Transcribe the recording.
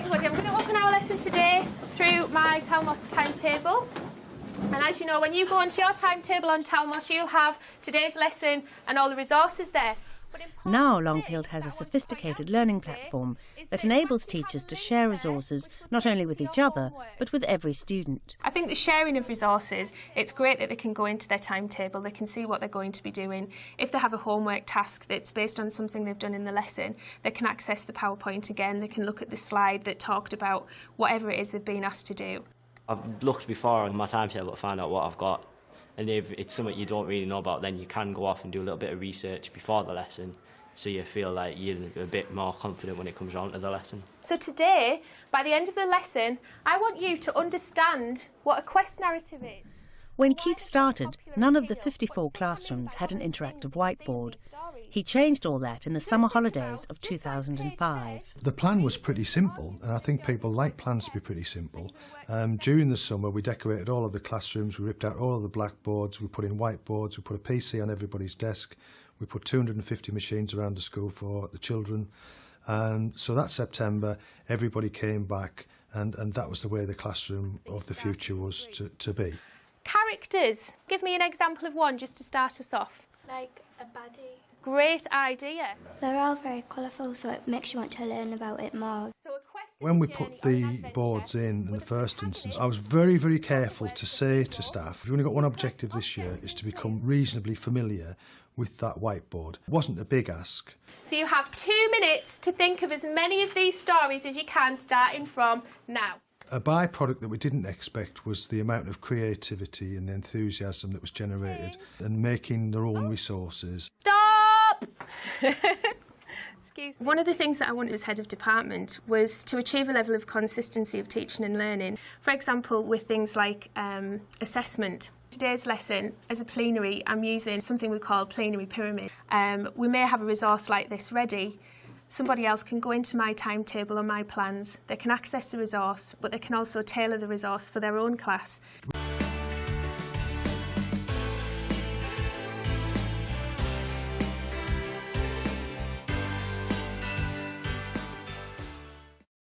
everybody, I'm going to open our lesson today through my Talmos timetable. And as you know, when you go onto your timetable on Talmos, you'll have today's lesson and all the resources there. Now Longfield has a sophisticated learning platform that enables teachers to share resources not only with each other, but with every student. I think the sharing of resources, it's great that they can go into their timetable, they can see what they're going to be doing. If they have a homework task that's based on something they've done in the lesson, they can access the PowerPoint again, they can look at the slide that talked about whatever it is they've been asked to do. I've looked before on my timetable to find out what I've got. And if it's something you don't really know about, then you can go off and do a little bit of research before the lesson, so you feel like you're a bit more confident when it comes around to the lesson. So today, by the end of the lesson, I want you to understand what a quest narrative is. When Keith started, none of the 54 classrooms had an interactive whiteboard. He changed all that in the summer holidays of 2005. The plan was pretty simple, and I think people like plans to be pretty simple. During the summer, we decorated all of the classrooms, we ripped out all of the blackboards, we put in whiteboards, we put a PC on everybody's desk, we put 250 machines around the school for the children. So that September, everybody came back, and that was the way the classroom of the future was to be. Characters. Give me an example of one just to start us off. Like a baddie. Great idea. They're all very colourful, so it makes you want to learn about it more. When we put the boards in the first instance, I was very, very careful to say to staff, we've only got one objective this year, is to become reasonably familiar with that whiteboard. It wasn't a big ask. So you have 2 minutes to think of as many of these stories as you can, starting from now. A byproduct that we didn't expect was the amount of creativity and the enthusiasm that was generated and making their own resources. Stop! Excuse me. One of the things that I wanted as head of department was to achieve a level of consistency of teaching and learning. For example, with things like assessment. Today's lesson, as a plenary, I'm using something we call plenary pyramid. We may have a resource like this ready. Somebody else can go into my timetable or my plans, they can access the resource, but they can also tailor the resource for their own class.